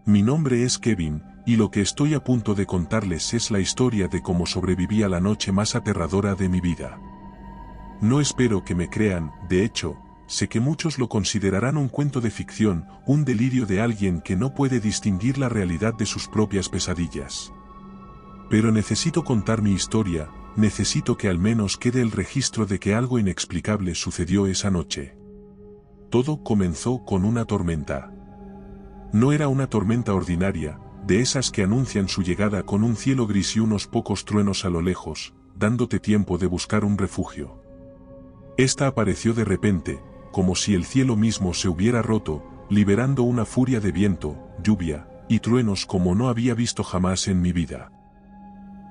Mi nombre es Kevin, y lo que estoy a punto de contarles es la historia de cómo sobreviví a la noche más aterradora de mi vida. No espero que me crean, de hecho, sé que muchos lo considerarán un cuento de ficción, un delirio de alguien que no puede distinguir la realidad de sus propias pesadillas. Pero necesito contar mi historia, necesito que al menos quede el registro de que algo inexplicable sucedió esa noche. Todo comenzó con una tormenta. No era una tormenta ordinaria, de esas que anuncian su llegada con un cielo gris y unos pocos truenos a lo lejos, dándote tiempo de buscar un refugio. Esta apareció de repente, como si el cielo mismo se hubiera roto, liberando una furia de viento, lluvia y truenos como no había visto jamás en mi vida.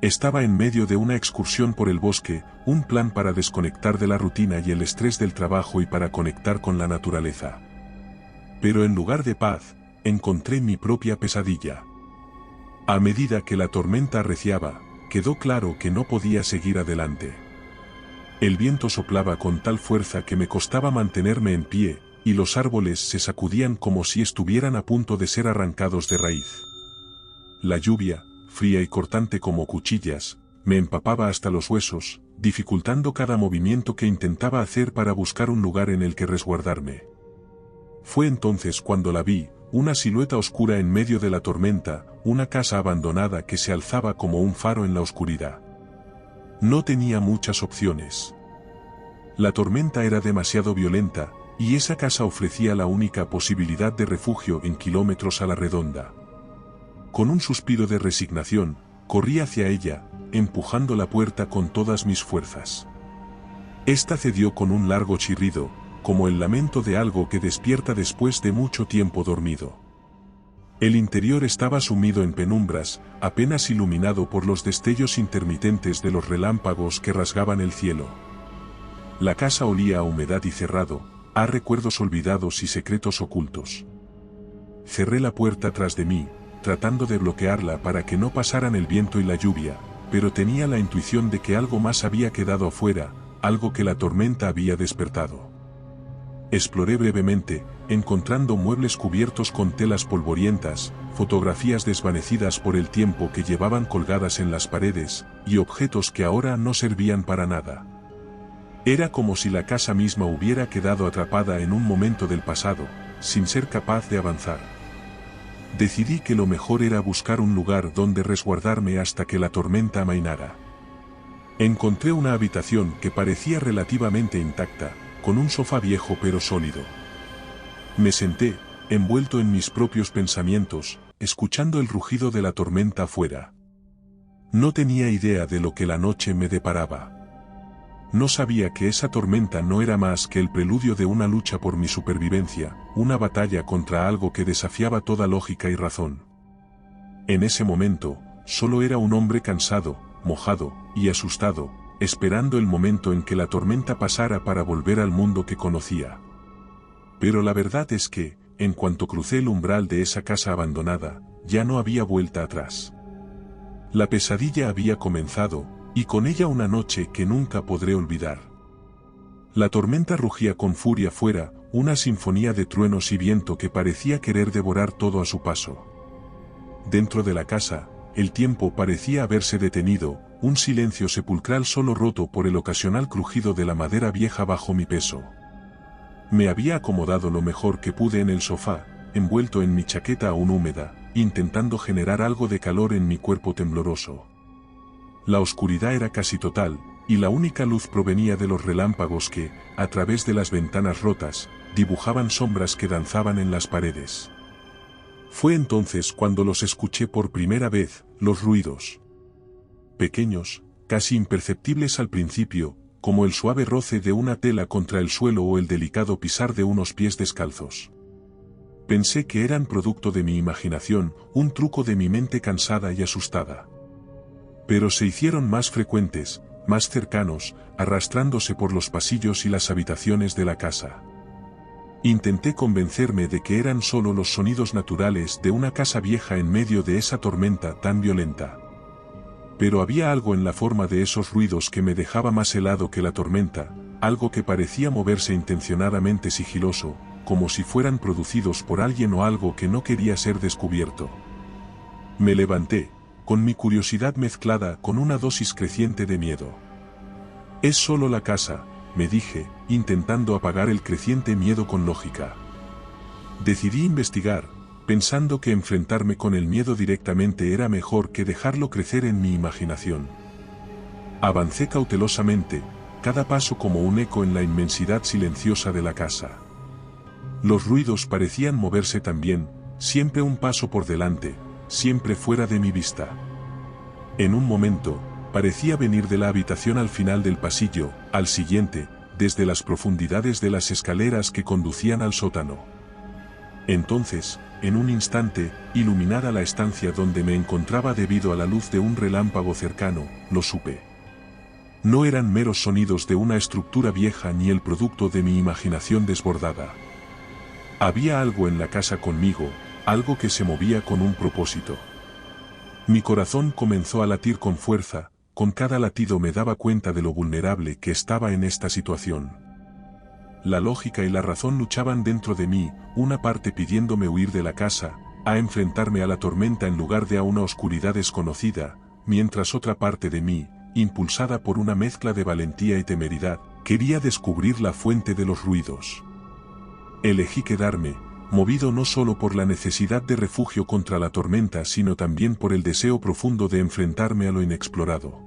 Estaba en medio de una excursión por el bosque, un plan para desconectar de la rutina y el estrés del trabajo y para conectar con la naturaleza. Pero en lugar de paz, encontré mi propia pesadilla. A medida que la tormenta arreciaba, quedó claro que no podía seguir adelante. El viento soplaba con tal fuerza que me costaba mantenerme en pie, y los árboles se sacudían como si estuvieran a punto de ser arrancados de raíz. La lluvia, fría y cortante como cuchillas, me empapaba hasta los huesos, dificultando cada movimiento que intentaba hacer para buscar un lugar en el que resguardarme. Fue entonces cuando la vi, una silueta oscura en medio de la tormenta, una casa abandonada que se alzaba como un faro en la oscuridad. No tenía muchas opciones. La tormenta era demasiado violenta, y esa casa ofrecía la única posibilidad de refugio en kilómetros a la redonda. Con un suspiro de resignación, corrí hacia ella, empujando la puerta con todas mis fuerzas. Esta cedió con un largo chirrido, como el lamento de algo que despierta después de mucho tiempo dormido. El interior estaba sumido en penumbras, apenas iluminado por los destellos intermitentes de los relámpagos que rasgaban el cielo. La casa olía a humedad y cerrado, a recuerdos olvidados y secretos ocultos. Cerré la puerta tras de mí, tratando de bloquearla para que no pasaran el viento y la lluvia, pero tenía la intuición de que algo más había quedado afuera, algo que la tormenta había despertado. Exploré brevemente, encontrando muebles cubiertos con telas polvorientas, fotografías desvanecidas por el tiempo que llevaban colgadas en las paredes, y objetos que ahora no servían para nada. Era como si la casa misma hubiera quedado atrapada en un momento del pasado, sin ser capaz de avanzar. Decidí que lo mejor era buscar un lugar donde resguardarme hasta que la tormenta amainara. Encontré una habitación que parecía relativamente intacta, con un sofá viejo pero sólido. Me senté, envuelto en mis propios pensamientos, escuchando el rugido de la tormenta afuera. No tenía idea de lo que la noche me deparaba. No sabía que esa tormenta no era más que el preludio de una lucha por mi supervivencia, una batalla contra algo que desafiaba toda lógica y razón. En ese momento, solo era un hombre cansado, mojado y asustado, esperando el momento en que la tormenta pasara para volver al mundo que conocía. Pero la verdad es que, en cuanto crucé el umbral de esa casa abandonada, ya no había vuelta atrás. La pesadilla había comenzado, y con ella una noche que nunca podré olvidar. La tormenta rugía con furia fuera, una sinfonía de truenos y viento que parecía querer devorar todo a su paso. Dentro de la casa, el tiempo parecía haberse detenido, un silencio sepulcral solo roto por el ocasional crujido de la madera vieja bajo mi peso. Me había acomodado lo mejor que pude en el sofá, envuelto en mi chaqueta aún húmeda, intentando generar algo de calor en mi cuerpo tembloroso. La oscuridad era casi total, y la única luz provenía de los relámpagos que, a través de las ventanas rotas, dibujaban sombras que danzaban en las paredes. Fue entonces cuando los escuché por primera vez, los ruidos. Pequeños, casi imperceptibles al principio, como el suave roce de una tela contra el suelo o el delicado pisar de unos pies descalzos. Pensé que eran producto de mi imaginación, un truco de mi mente cansada y asustada. Pero se hicieron más frecuentes, más cercanos, arrastrándose por los pasillos y las habitaciones de la casa. Intenté convencerme de que eran solo los sonidos naturales de una casa vieja en medio de esa tormenta tan violenta. Pero había algo en la forma de esos ruidos que me dejaba más helado que la tormenta, algo que parecía moverse intencionadamente sigiloso, como si fueran producidos por alguien o algo que no quería ser descubierto. Me levanté, con mi curiosidad mezclada con una dosis creciente de miedo. Es solo la casa, me dije, intentando apagar el creciente miedo con lógica. Decidí investigar, pensando que enfrentarme con el miedo directamente era mejor que dejarlo crecer en mi imaginación. Avancé cautelosamente, cada paso como un eco en la inmensidad silenciosa de la casa. Los ruidos parecían moverse también, siempre un paso por delante, siempre fuera de mi vista. En un momento, parecía venir de la habitación al final del pasillo, al siguiente, desde las profundidades de las escaleras que conducían al sótano. Entonces, en un instante, iluminada la estancia donde me encontraba debido a la luz de un relámpago cercano, lo supe. No eran meros sonidos de una estructura vieja ni el producto de mi imaginación desbordada. Había algo en la casa conmigo, algo que se movía con un propósito. Mi corazón comenzó a latir con fuerza, con cada latido me daba cuenta de lo vulnerable que estaba en esta situación. La lógica y la razón luchaban dentro de mí, una parte pidiéndome huir de la casa, a enfrentarme a la tormenta en lugar de a una oscuridad desconocida, mientras otra parte de mí, impulsada por una mezcla de valentía y temeridad, quería descubrir la fuente de los ruidos. Elegí quedarme, movido no solo por la necesidad de refugio contra la tormenta sino también por el deseo profundo de enfrentarme a lo inexplorado.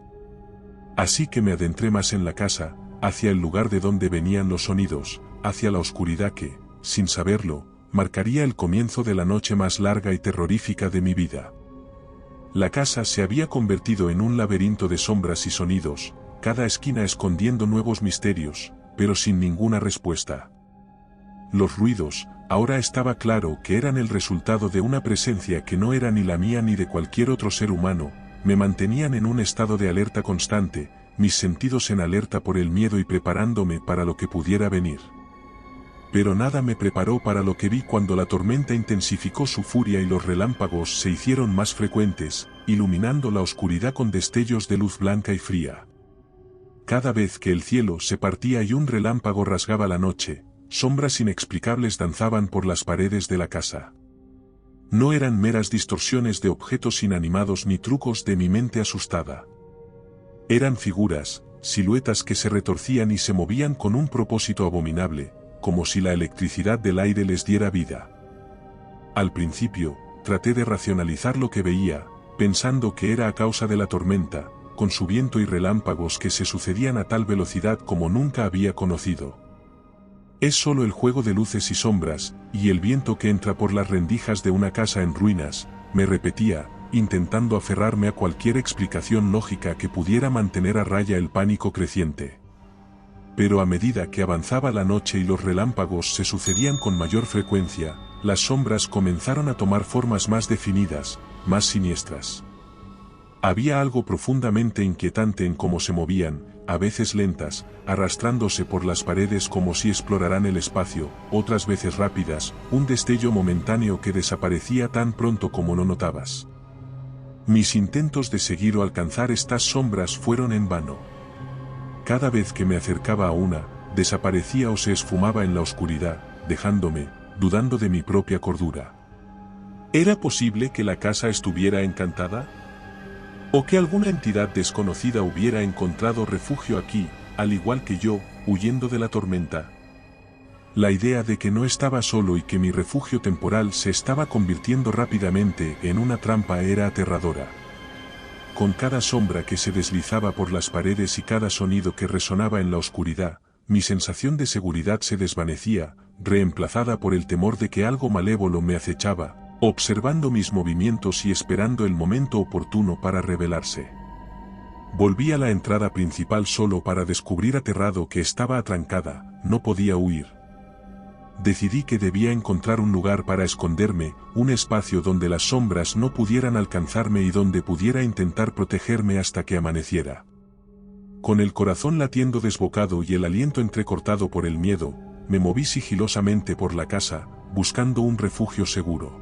Así que me adentré más en la casa, hacia el lugar de donde venían los sonidos, hacia la oscuridad que, sin saberlo, marcaría el comienzo de la noche más larga y terrorífica de mi vida. La casa se había convertido en un laberinto de sombras y sonidos, cada esquina escondiendo nuevos misterios, pero sin ninguna respuesta. Los ruidos, ahora estaba claro que eran el resultado de una presencia que no era ni la mía ni de cualquier otro ser humano, me mantenían en un estado de alerta constante, mis sentidos en alerta por el miedo y preparándome para lo que pudiera venir. Pero nada me preparó para lo que vi cuando la tormenta intensificó su furia y los relámpagos se hicieron más frecuentes, iluminando la oscuridad con destellos de luz blanca y fría. Cada vez que el cielo se partía y un relámpago rasgaba la noche, sombras inexplicables danzaban por las paredes de la casa. No eran meras distorsiones de objetos inanimados ni trucos de mi mente asustada. Eran figuras, siluetas que se retorcían y se movían con un propósito abominable, como si la electricidad del aire les diera vida. Al principio, traté de racionalizar lo que veía, pensando que era a causa de la tormenta, con su viento y relámpagos que se sucedían a tal velocidad como nunca había conocido. Es solo el juego de luces y sombras, y el viento que entra por las rendijas de una casa en ruinas, me repetía, intentando aferrarme a cualquier explicación lógica que pudiera mantener a raya el pánico creciente. Pero a medida que avanzaba la noche y los relámpagos se sucedían con mayor frecuencia, las sombras comenzaron a tomar formas más definidas, más siniestras. Había algo profundamente inquietante en cómo se movían, a veces lentas, arrastrándose por las paredes como si exploraran el espacio, otras veces rápidas, un destello momentáneo que desaparecía tan pronto como lo notabas. Mis intentos de seguir o alcanzar estas sombras fueron en vano. Cada vez que me acercaba a una, desaparecía o se esfumaba en la oscuridad, dejándome, dudando de mi propia cordura. ¿Era posible que la casa estuviera encantada? ¿O que alguna entidad desconocida hubiera encontrado refugio aquí, al igual que yo, huyendo de la tormenta? La idea de que no estaba solo y que mi refugio temporal se estaba convirtiendo rápidamente en una trampa era aterradora. Con cada sombra que se deslizaba por las paredes y cada sonido que resonaba en la oscuridad, mi sensación de seguridad se desvanecía, reemplazada por el temor de que algo malévolo me acechaba, observando mis movimientos y esperando el momento oportuno para revelarse. Volví a la entrada principal solo para descubrir aterrado que estaba atrancada, no podía huir. Decidí que debía encontrar un lugar para esconderme, un espacio donde las sombras no pudieran alcanzarme y donde pudiera intentar protegerme hasta que amaneciera. Con el corazón latiendo desbocado y el aliento entrecortado por el miedo, me moví sigilosamente por la casa, buscando un refugio seguro.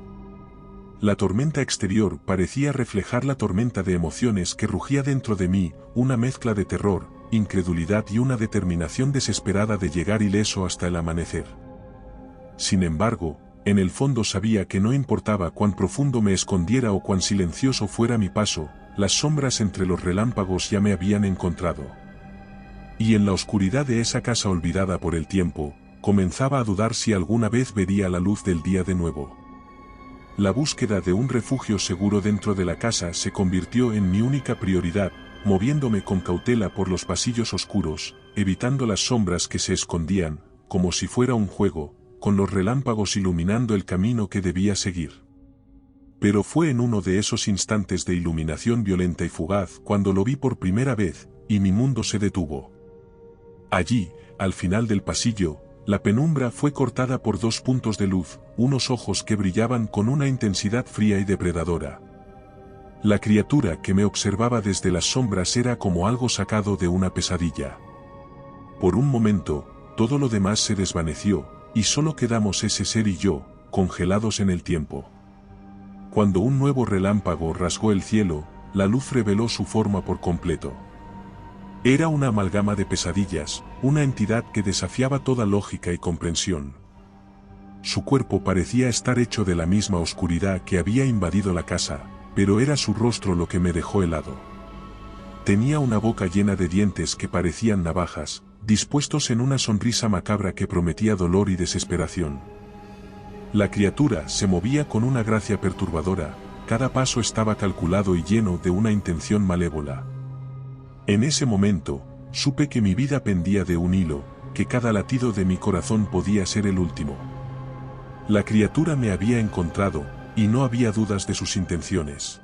La tormenta exterior parecía reflejar la tormenta de emociones que rugía dentro de mí, una mezcla de terror, incredulidad y una determinación desesperada de llegar ileso hasta el amanecer. Sin embargo, en el fondo sabía que no importaba cuán profundo me escondiera o cuán silencioso fuera mi paso, las sombras entre los relámpagos ya me habían encontrado. Y en la oscuridad de esa casa olvidada por el tiempo, comenzaba a dudar si alguna vez vería la luz del día de nuevo. La búsqueda de un refugio seguro dentro de la casa se convirtió en mi única prioridad, moviéndome con cautela por los pasillos oscuros, evitando las sombras que se escondían, como si fuera un juego, con los relámpagos iluminando el camino que debía seguir. Pero fue en uno de esos instantes de iluminación violenta y fugaz cuando lo vi por primera vez, y mi mundo se detuvo. Allí, al final del pasillo, la penumbra fue cortada por dos puntos de luz, unos ojos que brillaban con una intensidad fría y depredadora. La criatura que me observaba desde las sombras era como algo sacado de una pesadilla. Por un momento, todo lo demás se desvaneció, y solo quedamos ese ser y yo, congelados en el tiempo. Cuando un nuevo relámpago rasgó el cielo, la luz reveló su forma por completo. Era una amalgama de pesadillas, una entidad que desafiaba toda lógica y comprensión. Su cuerpo parecía estar hecho de la misma oscuridad que había invadido la casa, pero era su rostro lo que me dejó helado. Tenía una boca llena de dientes que parecían navajas, dispuestos en una sonrisa macabra que prometía dolor y desesperación. La criatura se movía con una gracia perturbadora, cada paso estaba calculado y lleno de una intención malévola. En ese momento, supe que mi vida pendía de un hilo, que cada latido de mi corazón podía ser el último. La criatura me había encontrado, y no había dudas de sus intenciones.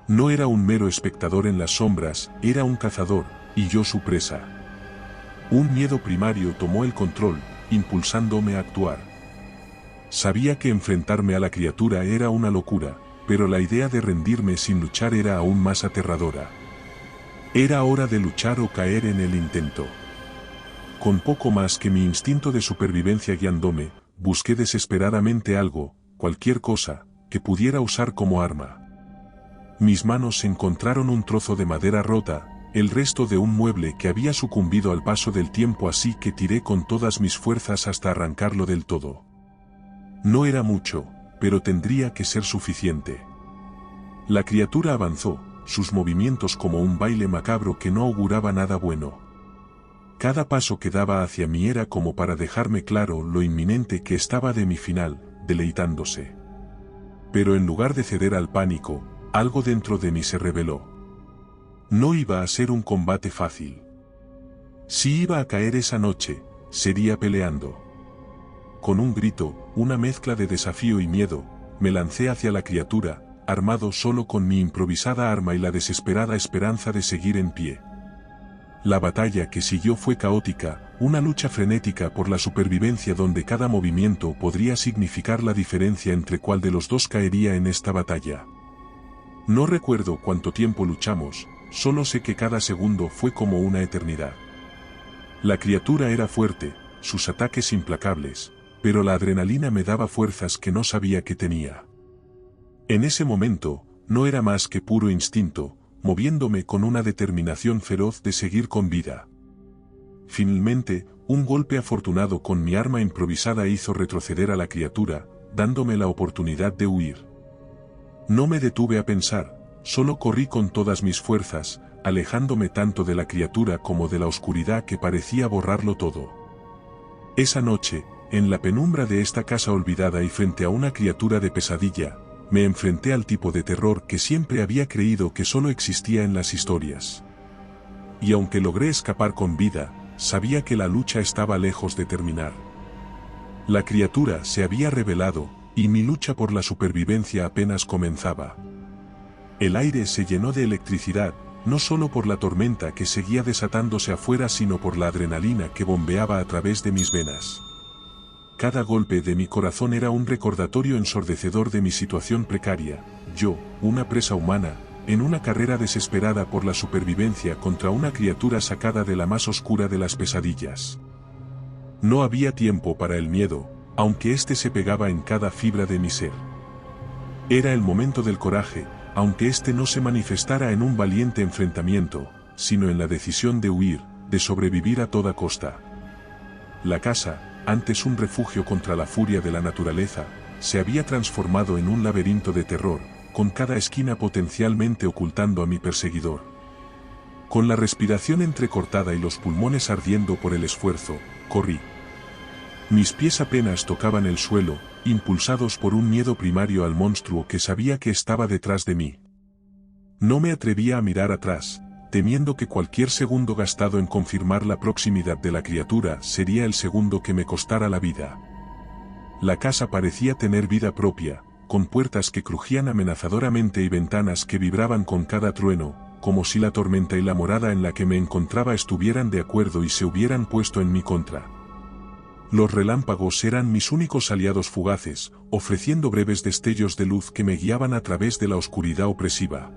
No era un mero espectador en las sombras, era un cazador, y yo su presa. Un miedo primario tomó el control, impulsándome a actuar. Sabía que enfrentarme a la criatura era una locura, pero la idea de rendirme sin luchar era aún más aterradora. Era hora de luchar o caer en el intento. Con poco más que mi instinto de supervivencia guiándome, busqué desesperadamente algo, cualquier cosa, que pudiera usar como arma. Mis manos encontraron un trozo de madera rota, el resto de un mueble que había sucumbido al paso del tiempo, así que tiré con todas mis fuerzas hasta arrancarlo del todo. No era mucho, pero tendría que ser suficiente. La criatura avanzó, sus movimientos como un baile macabro que no auguraba nada bueno. Cada paso que daba hacia mí era como para dejarme claro lo inminente que estaba de mi final, deleitándose. Pero en lugar de ceder al pánico, algo dentro de mí se rebeló. No iba a ser un combate fácil. Si iba a caer esa noche, sería peleando. Con un grito, una mezcla de desafío y miedo, me lancé hacia la criatura, armado solo con mi improvisada arma y la desesperada esperanza de seguir en pie. La batalla que siguió fue caótica, una lucha frenética por la supervivencia donde cada movimiento podría significar la diferencia entre cuál de los dos caería en esta batalla. No recuerdo cuánto tiempo luchamos, solo sé que cada segundo fue como una eternidad. La criatura era fuerte, sus ataques implacables, pero la adrenalina me daba fuerzas que no sabía que tenía. En ese momento, no era más que puro instinto, moviéndome con una determinación feroz de seguir con vida. Finalmente, un golpe afortunado con mi arma improvisada hizo retroceder a la criatura, dándome la oportunidad de huir. No me detuve a pensar, solo corrí con todas mis fuerzas, alejándome tanto de la criatura como de la oscuridad que parecía borrarlo todo. Esa noche, en la penumbra de esta casa olvidada y frente a una criatura de pesadilla, me enfrenté al tipo de terror que siempre había creído que solo existía en las historias. Y aunque logré escapar con vida, sabía que la lucha estaba lejos de terminar. La criatura se había revelado, y mi lucha por la supervivencia apenas comenzaba. El aire se llenó de electricidad, no solo por la tormenta que seguía desatándose afuera, sino por la adrenalina que bombeaba a través de mis venas. Cada golpe de mi corazón era un recordatorio ensordecedor de mi situación precaria, yo, una presa humana, en una carrera desesperada por la supervivencia contra una criatura sacada de la más oscura de las pesadillas. No había tiempo para el miedo, aunque éste se pegaba en cada fibra de mi ser. Era el momento del coraje, aunque éste no se manifestara en un valiente enfrentamiento, sino en la decisión de huir, de sobrevivir a toda costa. La casa, antes un refugio contra la furia de la naturaleza, se había transformado en un laberinto de terror, con cada esquina potencialmente ocultando a mi perseguidor. Con la respiración entrecortada y los pulmones ardiendo por el esfuerzo, corrí. Mis pies apenas tocaban el suelo, impulsados por un miedo primario al monstruo que sabía que estaba detrás de mí. No me atrevía a mirar atrás, temiendo que cualquier segundo gastado en confirmar la proximidad de la criatura sería el segundo que me costara la vida. La casa parecía tener vida propia, con puertas que crujían amenazadoramente y ventanas que vibraban con cada trueno, como si la tormenta y la morada en la que me encontraba estuvieran de acuerdo y se hubieran puesto en mi contra. Los relámpagos eran mis únicos aliados fugaces, ofreciendo breves destellos de luz que me guiaban a través de la oscuridad opresiva.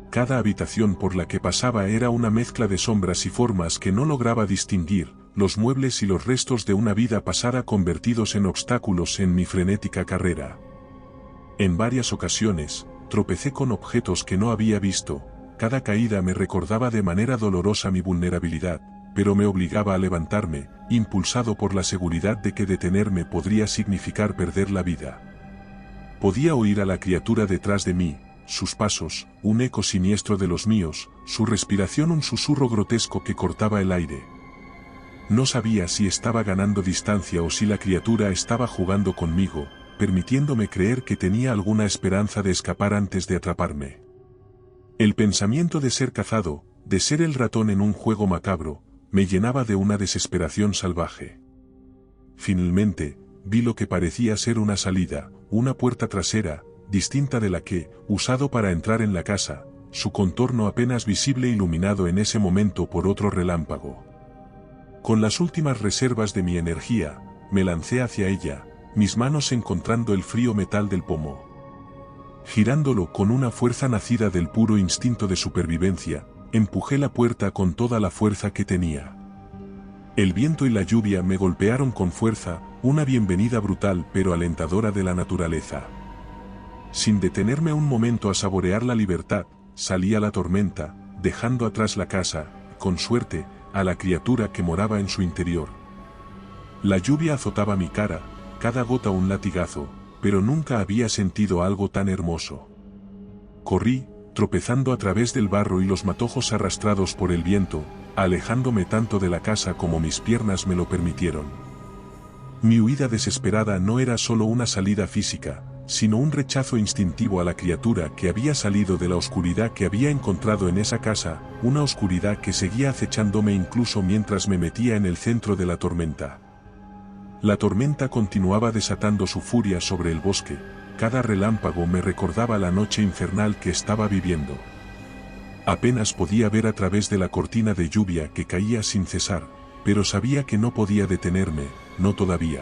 Cada habitación por la que pasaba era una mezcla de sombras y formas que no lograba distinguir, los muebles y los restos de una vida pasada convertidos en obstáculos en mi frenética carrera. En varias ocasiones, tropecé con objetos que no había visto, cada caída me recordaba de manera dolorosa mi vulnerabilidad, pero me obligaba a levantarme, impulsado por la seguridad de que detenerme podría significar perder la vida. Podía oír a la criatura detrás de mí, sus pasos, un eco siniestro de los míos, su respiración un susurro grotesco que cortaba el aire. No sabía si estaba ganando distancia o si la criatura estaba jugando conmigo, permitiéndome creer que tenía alguna esperanza de escapar antes de atraparme. El pensamiento de ser cazado, de ser el ratón en un juego macabro, me llenaba de una desesperación salvaje. Finalmente, vi lo que parecía ser una salida, una puerta trasera, distinta de la que, usado para entrar en la casa, su contorno apenas visible iluminado en ese momento por otro relámpago. Con las últimas reservas de mi energía, me lancé hacia ella, mis manos encontrando el frío metal del pomo. Girándolo con una fuerza nacida del puro instinto de supervivencia, empujé la puerta con toda la fuerza que tenía. El viento y la lluvia me golpearon con fuerza, una bienvenida brutal pero alentadora de la naturaleza. Sin detenerme un momento a saborear la libertad, salí a la tormenta, dejando atrás la casa, con suerte, a la criatura que moraba en su interior. La lluvia azotaba mi cara, cada gota un latigazo, pero nunca había sentido algo tan hermoso. Corrí, tropezando a través del barro y los matojos arrastrados por el viento, alejándome tanto de la casa como mis piernas me lo permitieron. Mi huida desesperada no era solo una salida física, sino un rechazo instintivo a la criatura que había salido de la oscuridad que había encontrado en esa casa, una oscuridad que seguía acechándome incluso mientras me metía en el centro de la tormenta. La tormenta continuaba desatando su furia sobre el bosque, cada relámpago me recordaba la noche infernal que estaba viviendo. Apenas podía ver a través de la cortina de lluvia que caía sin cesar, pero sabía que no podía detenerme, no todavía.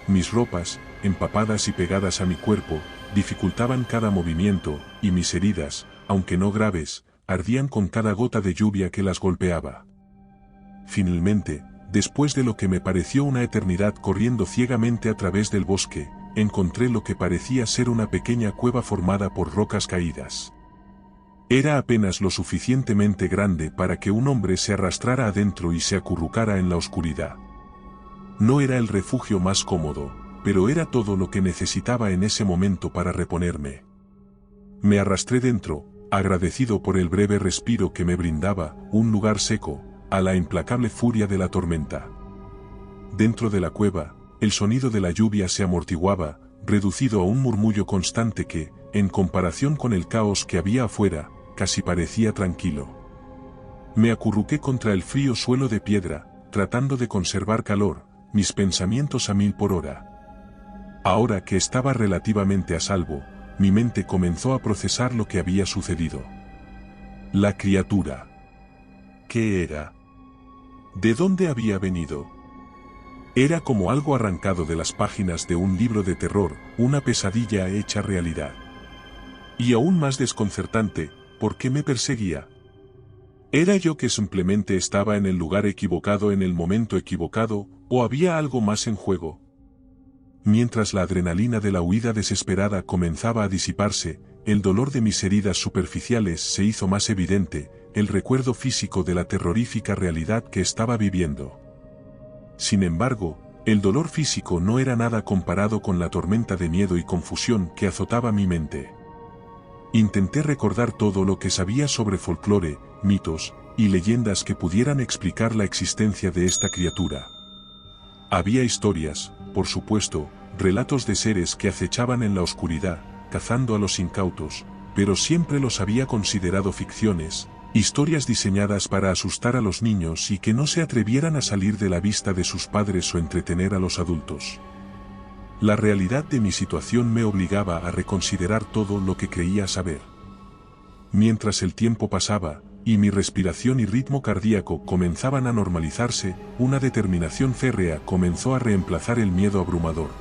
Mis ropas, empapadas y pegadas a mi cuerpo, dificultaban cada movimiento, y mis heridas, aunque no graves, ardían con cada gota de lluvia que las golpeaba. Finalmente, después de lo que me pareció una eternidad corriendo ciegamente a través del bosque, encontré lo que parecía ser una pequeña cueva formada por rocas caídas. Era apenas lo suficientemente grande para que un hombre se arrastrara adentro y se acurrucara en la oscuridad. No era el refugio más cómodo, pero era todo lo que necesitaba en ese momento para reponerme. Me arrastré dentro, agradecido por el breve respiro que me brindaba, un lugar seco, a la implacable furia de la tormenta. Dentro de la cueva, el sonido de la lluvia se amortiguaba, reducido a un murmullo constante que, en comparación con el caos que había afuera, casi parecía tranquilo. Me acurruqué contra el frío suelo de piedra, tratando de conservar calor, mis pensamientos a 1000 por hora. Ahora que estaba relativamente a salvo, mi mente comenzó a procesar lo que había sucedido. La criatura. ¿Qué era? ¿De dónde había venido? Era como algo arrancado de las páginas de un libro de terror, una pesadilla hecha realidad. Y aún más desconcertante, ¿por qué me perseguía? ¿Era yo que simplemente estaba en el lugar equivocado en el momento equivocado, o había algo más en juego? Mientras la adrenalina de la huida desesperada comenzaba a disiparse, el dolor de mis heridas superficiales se hizo más evidente, el recuerdo físico de la terrorífica realidad que estaba viviendo. Sin embargo, el dolor físico no era nada comparado con la tormenta de miedo y confusión que azotaba mi mente. Intenté recordar todo lo que sabía sobre folclore, mitos y leyendas que pudieran explicar la existencia de esta criatura. Había historias, por supuesto, relatos de seres que acechaban en la oscuridad, cazando a los incautos, pero siempre los había considerado ficciones, historias diseñadas para asustar a los niños y que no se atrevieran a salir de la vista de sus padres o entretener a los adultos. La realidad de mi situación me obligaba a reconsiderar todo lo que creía saber. Mientras el tiempo pasaba, y mi respiración y ritmo cardíaco comenzaban a normalizarse, una determinación férrea comenzó a reemplazar el miedo abrumador.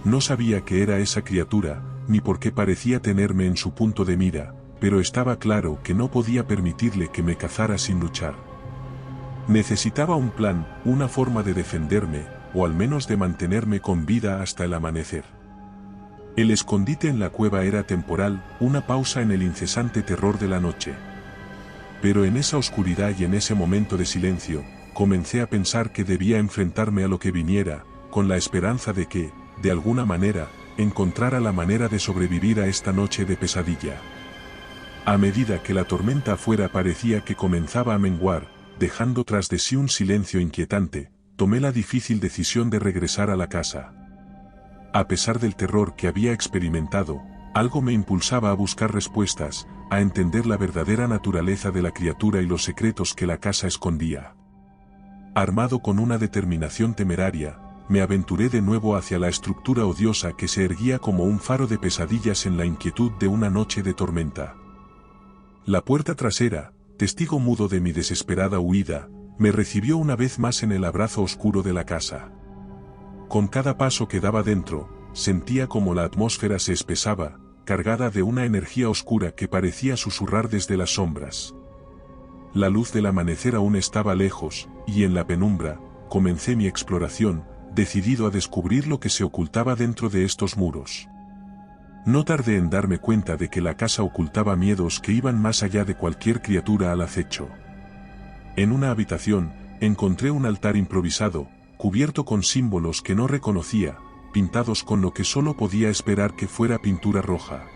No sabía qué era esa criatura, ni por qué parecía tenerme en su punto de mira, pero estaba claro que no podía permitirle que me cazara sin luchar. Necesitaba un plan, una forma de defenderme, o al menos de mantenerme con vida hasta el amanecer. El escondite en la cueva era temporal, una pausa en el incesante terror de la noche. Pero en esa oscuridad y en ese momento de silencio, comencé a pensar que debía enfrentarme a lo que viniera, con la esperanza de que, de alguna manera, encontrara la manera de sobrevivir a esta noche de pesadilla. A medida que la tormenta afuera parecía que comenzaba a menguar, dejando tras de sí un silencio inquietante, tomé la difícil decisión de regresar a la casa. A pesar del terror que había experimentado, algo me impulsaba a buscar respuestas, a entender la verdadera naturaleza de la criatura y los secretos que la casa escondía. Armado con una determinación temeraria, me aventuré de nuevo hacia la estructura odiosa que se erguía como un faro de pesadillas en la inquietud de una noche de tormenta. La puerta trasera, testigo mudo de mi desesperada huida, me recibió una vez más en el abrazo oscuro de la casa. Con cada paso que daba dentro, sentía como la atmósfera se espesaba, cargada de una energía oscura que parecía susurrar desde las sombras. La luz del amanecer aún estaba lejos, y en la penumbra, comencé mi exploración, decidido a descubrir lo que se ocultaba dentro de estos muros. No tardé en darme cuenta de que la casa ocultaba miedos que iban más allá de cualquier criatura al acecho. En una habitación, encontré un altar improvisado, cubierto con símbolos que no reconocía, pintados con lo que solo podía esperar que fuera pintura roja.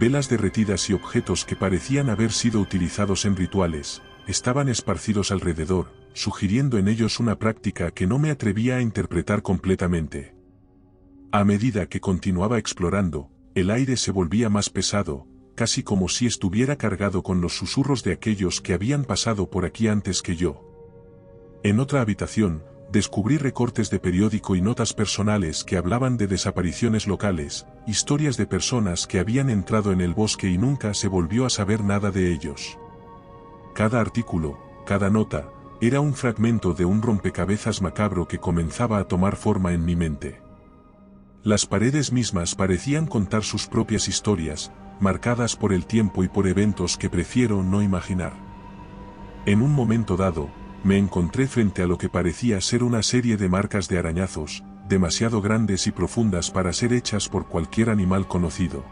Velas derretidas y objetos que parecían haber sido utilizados en rituales, estaban esparcidos alrededor, sugiriendo en ellos una práctica que no me atrevía a interpretar completamente. A medida que continuaba explorando, el aire se volvía más pesado, casi como si estuviera cargado con los susurros de aquellos que habían pasado por aquí antes que yo. En otra habitación, descubrí recortes de periódico y notas personales que hablaban de desapariciones locales, historias de personas que habían entrado en el bosque y nunca se volvió a saber nada de ellos. Cada artículo, cada nota, era un fragmento de un rompecabezas macabro que comenzaba a tomar forma en mi mente. Las paredes mismas parecían contar sus propias historias, marcadas por el tiempo y por eventos que prefiero no imaginar. En un momento dado, me encontré frente a lo que parecía ser una serie de marcas de arañazos, demasiado grandes y profundas para ser hechas por cualquier animal conocido.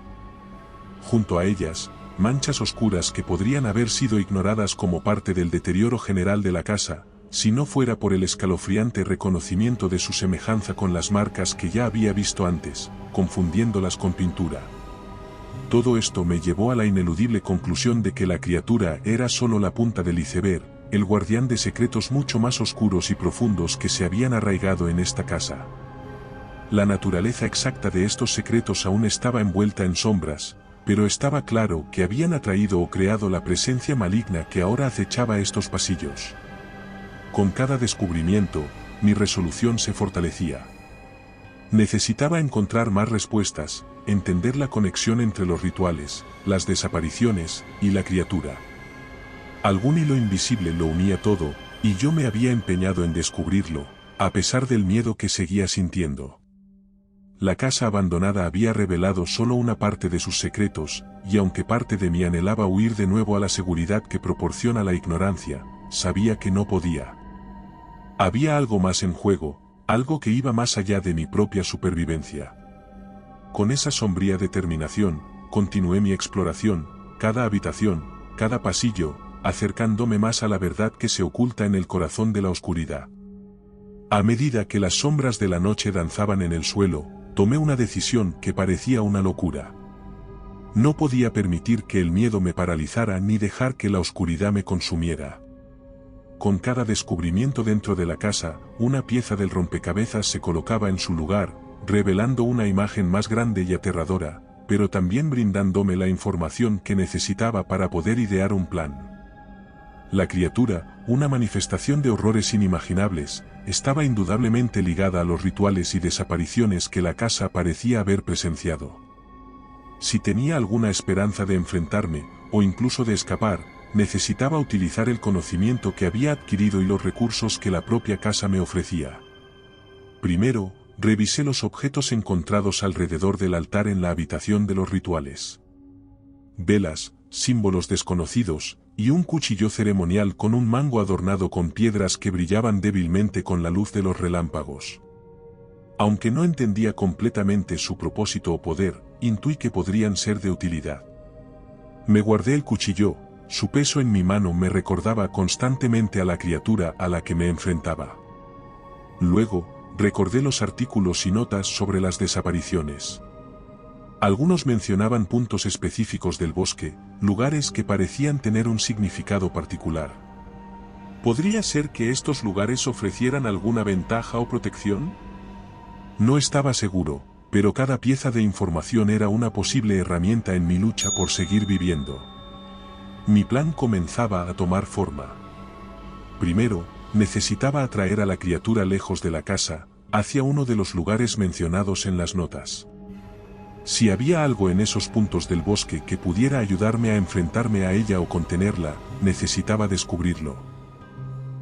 Junto a ellas, manchas oscuras que podrían haber sido ignoradas como parte del deterioro general de la casa, si no fuera por el escalofriante reconocimiento de su semejanza con las marcas que ya había visto antes, confundiéndolas con pintura. Todo esto me llevó a la ineludible conclusión de que la criatura era solo la punta del iceberg, el guardián de secretos mucho más oscuros y profundos que se habían arraigado en esta casa. La naturaleza exacta de estos secretos aún estaba envuelta en sombras, pero estaba claro que habían atraído o creado la presencia maligna que ahora acechaba estos pasillos. Con cada descubrimiento, mi resolución se fortalecía. Necesitaba encontrar más respuestas, entender la conexión entre los rituales, las desapariciones y la criatura. Algún hilo invisible lo unía todo, y yo me había empeñado en descubrirlo, a pesar del miedo que seguía sintiendo. La casa abandonada había revelado solo una parte de sus secretos, y aunque parte de mí anhelaba huir de nuevo a la seguridad que proporciona la ignorancia, sabía que no podía. Había algo más en juego, algo que iba más allá de mi propia supervivencia. Con esa sombría determinación, continué mi exploración, cada habitación, cada pasillo, acercándome más a la verdad que se oculta en el corazón de la oscuridad. A medida que las sombras de la noche danzaban en el suelo, tomé una decisión que parecía una locura. No podía permitir que el miedo me paralizara ni dejar que la oscuridad me consumiera. Con cada descubrimiento dentro de la casa, una pieza del rompecabezas se colocaba en su lugar, revelando una imagen más grande y aterradora, pero también brindándome la información que necesitaba para poder idear un plan. La criatura, una manifestación de horrores inimaginables, estaba indudablemente ligada a los rituales y desapariciones que la casa parecía haber presenciado. Si tenía alguna esperanza de enfrentarme, o incluso de escapar, necesitaba utilizar el conocimiento que había adquirido y los recursos que la propia casa me ofrecía. Primero, revisé los objetos encontrados alrededor del altar en la habitación de los rituales. Velas, símbolos desconocidos, y un cuchillo ceremonial con un mango adornado con piedras que brillaban débilmente con la luz de los relámpagos. Aunque no entendía completamente su propósito o poder, intuí que podrían ser de utilidad. Me guardé el cuchillo, su peso en mi mano me recordaba constantemente a la criatura a la que me enfrentaba. Luego, recordé los artículos y notas sobre las desapariciones. Algunos mencionaban puntos específicos del bosque, lugares que parecían tener un significado particular. ¿Podría ser que estos lugares ofrecieran alguna ventaja o protección? No estaba seguro, pero cada pieza de información era una posible herramienta en mi lucha por seguir viviendo. Mi plan comenzaba a tomar forma. Primero, necesitaba atraer a la criatura lejos de la casa, hacia uno de los lugares mencionados en las notas. Si había algo en esos puntos del bosque que pudiera ayudarme a enfrentarme a ella o contenerla, necesitaba descubrirlo.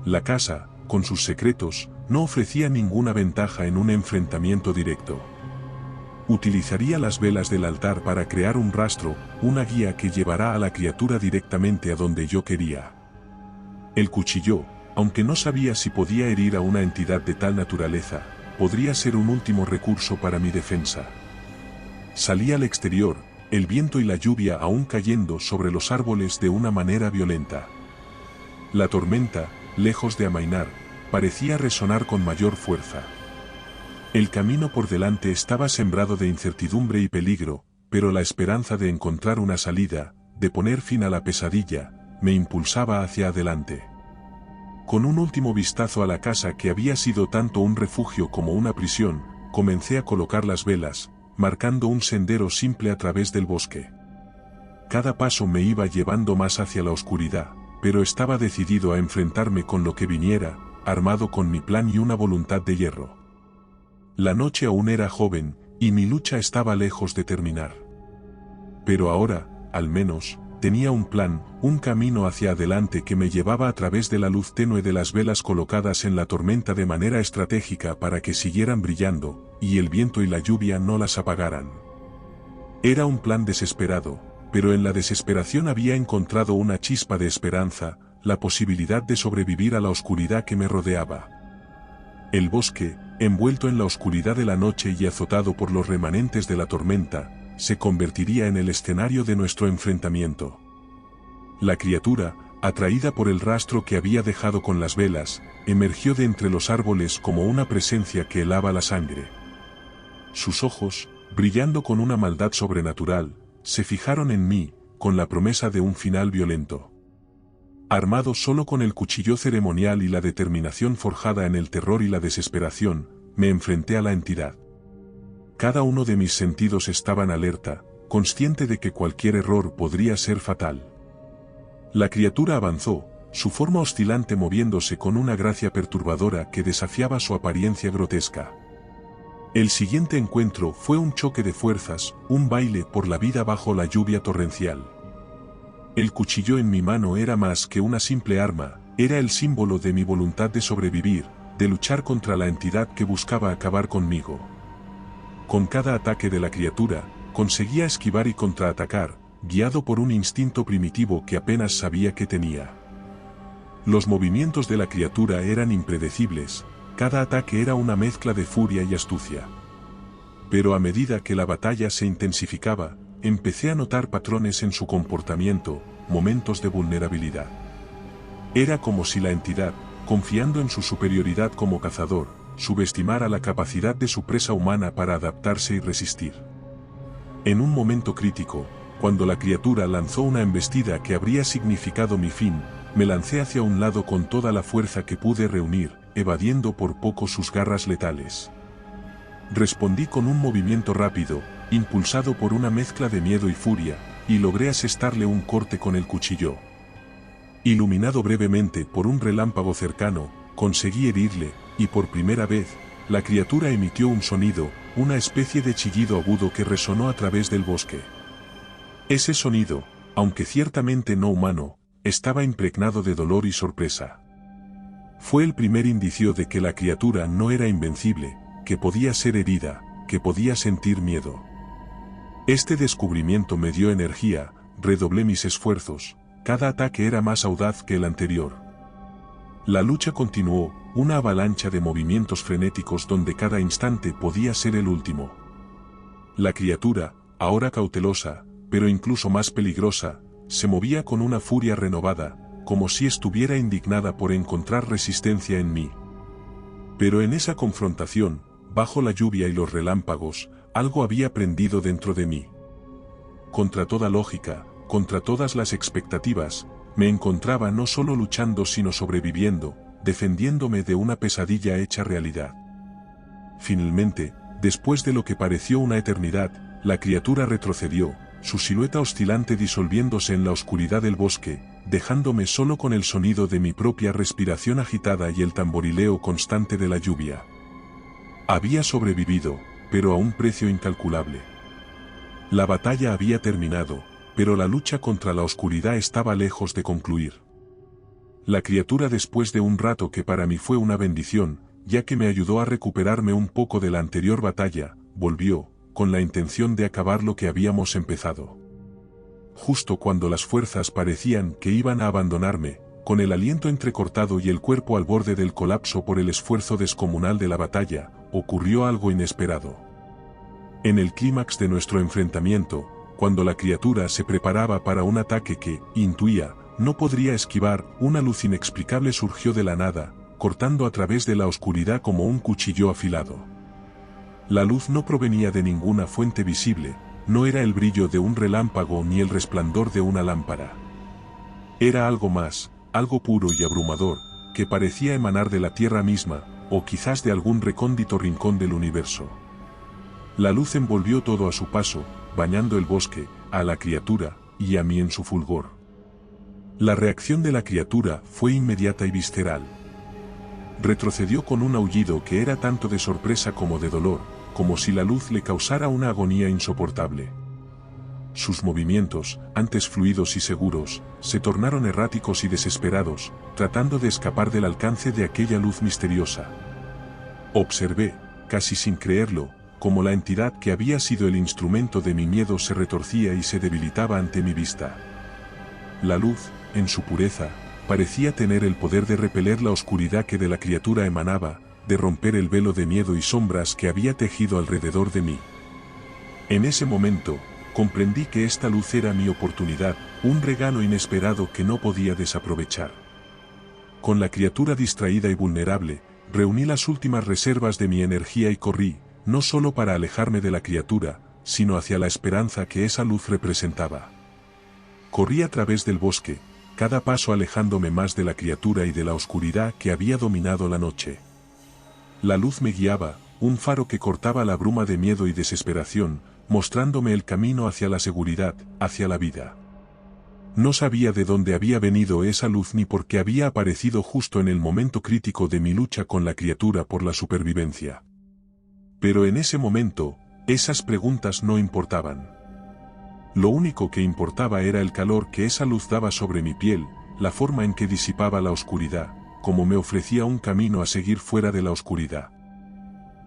La casa, con sus secretos, no ofrecía ninguna ventaja en un enfrentamiento directo. Utilizaría las velas del altar para crear un rastro, una guía que llevará a la criatura directamente a donde yo quería. El cuchillo, aunque no sabía si podía herir a una entidad de tal naturaleza, podría ser un último recurso para mi defensa. Salí al exterior, el viento y la lluvia aún cayendo sobre los árboles de una manera violenta. La tormenta, lejos de amainar, parecía resonar con mayor fuerza. El camino por delante estaba sembrado de incertidumbre y peligro, pero la esperanza de encontrar una salida, de poner fin a la pesadilla, me impulsaba hacia adelante. Con un último vistazo a la casa que había sido tanto un refugio como una prisión, comencé a colocar las velas, marcando un sendero simple a través del bosque. Cada paso me iba llevando más hacia la oscuridad, pero estaba decidido a enfrentarme con lo que viniera, armado con mi plan y una voluntad de hierro. La noche aún era joven, y mi lucha estaba lejos de terminar. Pero ahora, al menos, tenía un plan, un camino hacia adelante que me llevaba a través de la luz tenue de las velas colocadas en la tormenta de manera estratégica para que siguieran brillando, y el viento y la lluvia no las apagaran. Era un plan desesperado, pero en la desesperación había encontrado una chispa de esperanza, la posibilidad de sobrevivir a la oscuridad que me rodeaba. El bosque, envuelto en la oscuridad de la noche y azotado por los remanentes de la tormenta, se convertiría en el escenario de nuestro enfrentamiento. La criatura, atraída por el rastro que había dejado con las velas, emergió de entre los árboles como una presencia que helaba la sangre. Sus ojos, brillando con una maldad sobrenatural, se fijaron en mí, con la promesa de un final violento. Armado solo con el cuchillo ceremonial y la determinación forjada en el terror y la desesperación, me enfrenté a la entidad. Cada uno de mis sentidos estaba en alerta, consciente de que cualquier error podría ser fatal. La criatura avanzó, su forma oscilante moviéndose con una gracia perturbadora que desafiaba su apariencia grotesca. El siguiente encuentro fue un choque de fuerzas, un baile por la vida bajo la lluvia torrencial. El cuchillo en mi mano era más que una simple arma, era el símbolo de mi voluntad de sobrevivir, de luchar contra la entidad que buscaba acabar conmigo. Con cada ataque de la criatura, conseguía esquivar y contraatacar, guiado por un instinto primitivo que apenas sabía que tenía. Los movimientos de la criatura eran impredecibles, cada ataque era una mezcla de furia y astucia. Pero a medida que la batalla se intensificaba, empecé a notar patrones en su comportamiento, momentos de vulnerabilidad. Era como si la entidad, confiando en su superioridad como cazador, subestimara la capacidad de su presa humana para adaptarse y resistir. En un momento crítico, cuando la criatura lanzó una embestida que habría significado mi fin, me lancé hacia un lado con toda la fuerza que pude reunir, evadiendo por poco sus garras letales. Respondí con un movimiento rápido, impulsado por una mezcla de miedo y furia, y logré asestarle un corte con el cuchillo. Iluminado brevemente por un relámpago cercano, conseguí herirle, y por primera vez, la criatura emitió un sonido, una especie de chillido agudo que resonó a través del bosque. Ese sonido, aunque ciertamente no humano, estaba impregnado de dolor y sorpresa. Fue el primer indicio de que la criatura no era invencible, que podía ser herida, que podía sentir miedo. Este descubrimiento me dio energía, redoblé mis esfuerzos, cada ataque era más audaz que el anterior. La lucha continuó, una avalancha de movimientos frenéticos donde cada instante podía ser el último. La criatura, ahora cautelosa, pero incluso más peligrosa, se movía con una furia renovada, como si estuviera indignada por encontrar resistencia en mí. Pero en esa confrontación, bajo la lluvia y los relámpagos, algo había prendido dentro de mí. Contra toda lógica, contra todas las expectativas, me encontraba no solo luchando sino sobreviviendo, defendiéndome de una pesadilla hecha realidad. Finalmente, después de lo que pareció una eternidad, la criatura retrocedió, su silueta oscilante disolviéndose en la oscuridad del bosque, dejándome solo con el sonido de mi propia respiración agitada y el tamborileo constante de la lluvia. Había sobrevivido, pero a un precio incalculable. La batalla había terminado, pero la lucha contra la oscuridad estaba lejos de concluir. La criatura, después de un rato que para mí fue una bendición, ya que me ayudó a recuperarme un poco de la anterior batalla, volvió, con la intención de acabar lo que habíamos empezado. Justo cuando las fuerzas parecían que iban a abandonarme, con el aliento entrecortado y el cuerpo al borde del colapso por el esfuerzo descomunal de la batalla, ocurrió algo inesperado. En el clímax de nuestro enfrentamiento, cuando la criatura se preparaba para un ataque que, intuía, no podría esquivar, una luz inexplicable surgió de la nada, cortando a través de la oscuridad como un cuchillo afilado. La luz no provenía de ninguna fuente visible, no era el brillo de un relámpago ni el resplandor de una lámpara. Era algo más, algo puro y abrumador, que parecía emanar de la tierra misma, o quizás de algún recóndito rincón del universo. La luz envolvió todo a su paso, bañando el bosque, a la criatura, y a mí en su fulgor. La reacción de la criatura fue inmediata y visceral. Retrocedió con un aullido que era tanto de sorpresa como de dolor, como si la luz le causara una agonía insoportable. Sus movimientos, antes fluidos y seguros, se tornaron erráticos y desesperados, tratando de escapar del alcance de aquella luz misteriosa. Observé, casi sin creerlo, como la entidad que había sido el instrumento de mi miedo se retorcía y se debilitaba ante mi vista. La luz, en su pureza, parecía tener el poder de repeler la oscuridad que de la criatura emanaba, de romper el velo de miedo y sombras que había tejido alrededor de mí. En ese momento, comprendí que esta luz era mi oportunidad, un regalo inesperado que no podía desaprovechar. Con la criatura distraída y vulnerable, reuní las últimas reservas de mi energía y corrí, no solo para alejarme de la criatura, sino hacia la esperanza que esa luz representaba. Corrí a través del bosque, cada paso alejándome más de la criatura y de la oscuridad que había dominado la noche. La luz me guiaba, un faro que cortaba la bruma de miedo y desesperación, mostrándome el camino hacia la seguridad, hacia la vida. No sabía de dónde había venido esa luz ni por qué había aparecido justo en el momento crítico de mi lucha con la criatura por la supervivencia. Pero en ese momento, esas preguntas no importaban. Lo único que importaba era el calor que esa luz daba sobre mi piel, la forma en que disipaba la oscuridad, como me ofrecía un camino a seguir fuera de la oscuridad.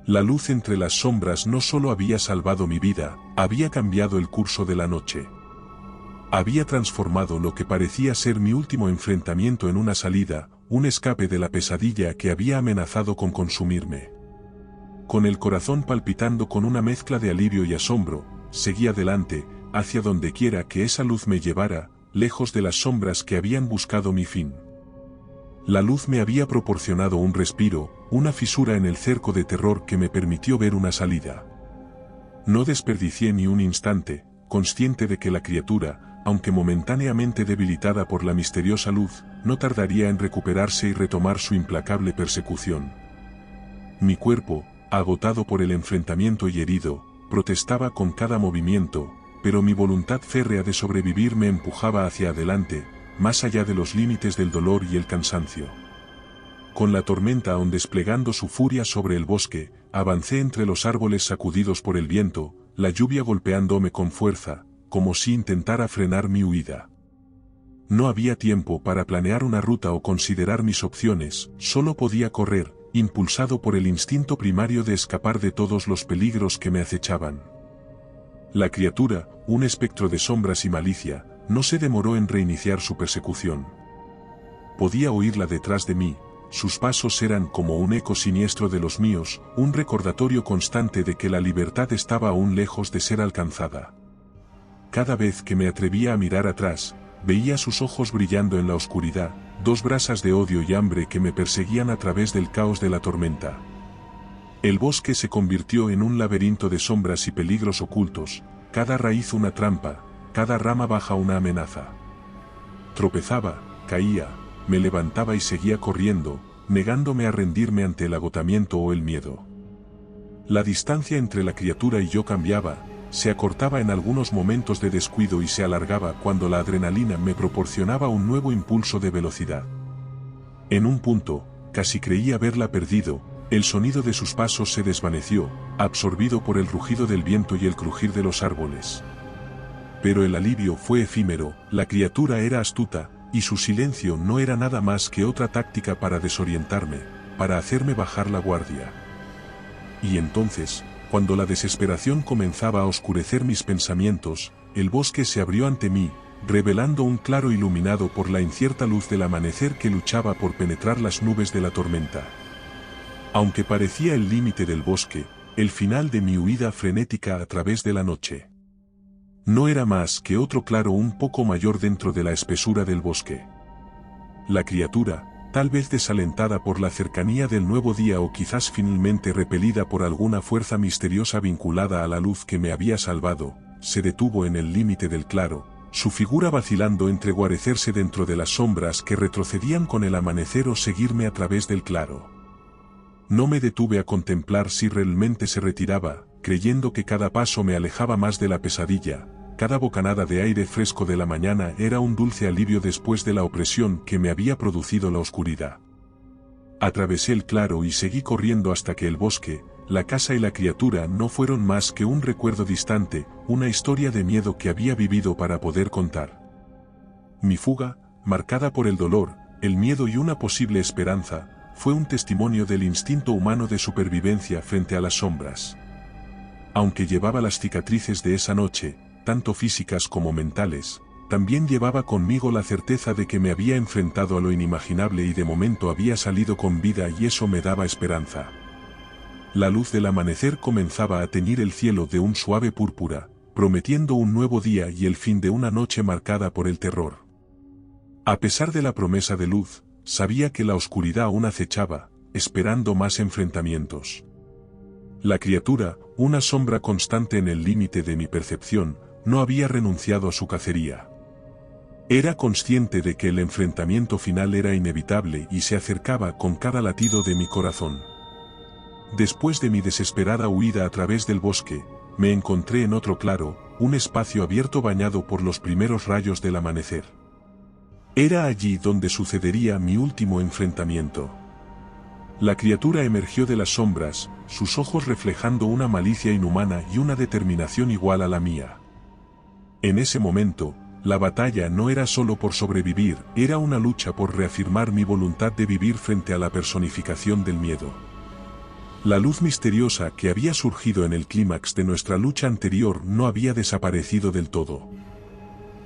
La luz entre las sombras no solo había salvado mi vida, había cambiado el curso de la noche. Había transformado lo que parecía ser mi último enfrentamiento en una salida, un escape de la pesadilla que había amenazado con consumirme. Con el corazón palpitando con una mezcla de alivio y asombro, seguí adelante, hacia donde quiera que esa luz me llevara, lejos de las sombras que habían buscado mi fin. La luz me había proporcionado un respiro, una fisura en el cerco de terror que me permitió ver una salida. No desperdicié ni un instante, consciente de que la criatura, aunque momentáneamente debilitada por la misteriosa luz, no tardaría en recuperarse y retomar su implacable persecución. Mi cuerpo, agotado por el enfrentamiento y herido, protestaba con cada movimiento, pero mi voluntad férrea de sobrevivir me empujaba hacia adelante, más allá de los límites del dolor y el cansancio. Con la tormenta aún desplegando su furia sobre el bosque, avancé entre los árboles sacudidos por el viento, la lluvia golpeándome con fuerza, como si intentara frenar mi huida. No había tiempo para planear una ruta o considerar mis opciones, solo podía correr, impulsado por el instinto primario de escapar de todos los peligros que me acechaban. La criatura, un espectro de sombras y malicia, no se demoró en reiniciar su persecución. Podía oírla detrás de mí, sus pasos eran como un eco siniestro de los míos, un recordatorio constante de que la libertad estaba aún lejos de ser alcanzada. Cada vez que me atrevía a mirar atrás, veía sus ojos brillando en la oscuridad, dos brasas de odio y hambre que me perseguían a través del caos de la tormenta. El bosque se convirtió en un laberinto de sombras y peligros ocultos, cada raíz una trampa, cada rama baja una amenaza. Tropezaba, caía, me levantaba y seguía corriendo, negándome a rendirme ante el agotamiento o el miedo. La distancia entre la criatura y yo cambiaba, se acortaba en algunos momentos de descuido y se alargaba cuando la adrenalina me proporcionaba un nuevo impulso de velocidad. En un punto, casi creía haberla perdido, el sonido de sus pasos se desvaneció, absorbido por el rugido del viento y el crujir de los árboles. Pero el alivio fue efímero, la criatura era astuta, y su silencio no era nada más que otra táctica para desorientarme, para hacerme bajar la guardia. Y entonces, cuando la desesperación comenzaba a oscurecer mis pensamientos, el bosque se abrió ante mí, revelando un claro iluminado por la incierta luz del amanecer que luchaba por penetrar las nubes de la tormenta. Aunque parecía el límite del bosque, el final de mi huida frenética a través de la noche. No era más que otro claro un poco mayor dentro de la espesura del bosque. La criatura, tal vez desalentada por la cercanía del nuevo día o quizás finalmente repelida por alguna fuerza misteriosa vinculada a la luz que me había salvado, se detuvo en el límite del claro, su figura vacilando entre guarecerse dentro de las sombras que retrocedían con el amanecer o seguirme a través del claro. No me detuve a contemplar si realmente se retiraba, creyendo que cada paso me alejaba más de la pesadilla. Cada bocanada de aire fresco de la mañana era un dulce alivio después de la opresión que me había producido la oscuridad. Atravesé el claro y seguí corriendo hasta que el bosque, la casa y la criatura no fueron más que un recuerdo distante, una historia de miedo que había vivido para poder contar. Mi fuga, marcada por el dolor, el miedo y una posible esperanza, fue un testimonio del instinto humano de supervivencia frente a las sombras. Aunque llevaba las cicatrices de esa noche, tanto físicas como mentales, también llevaba conmigo la certeza de que me había enfrentado a lo inimaginable y de momento había salido con vida y eso me daba esperanza. La luz del amanecer comenzaba a teñir el cielo de un suave púrpura, prometiendo un nuevo día y el fin de una noche marcada por el terror. A pesar de la promesa de luz, sabía que la oscuridad aún acechaba, esperando más enfrentamientos. La criatura, una sombra constante en el límite de mi percepción, no había renunciado a su cacería. Era consciente de que el enfrentamiento final era inevitable y se acercaba con cada latido de mi corazón. Después de mi desesperada huida a través del bosque, me encontré en otro claro, un espacio abierto bañado por los primeros rayos del amanecer. Era allí donde sucedería mi último enfrentamiento. La criatura emergió de las sombras, sus ojos reflejando una malicia inhumana y una determinación igual a la mía. En ese momento, la batalla no era solo por sobrevivir, era una lucha por reafirmar mi voluntad de vivir frente a la personificación del miedo. La luz misteriosa que había surgido en el clímax de nuestra lucha anterior no había desaparecido del todo.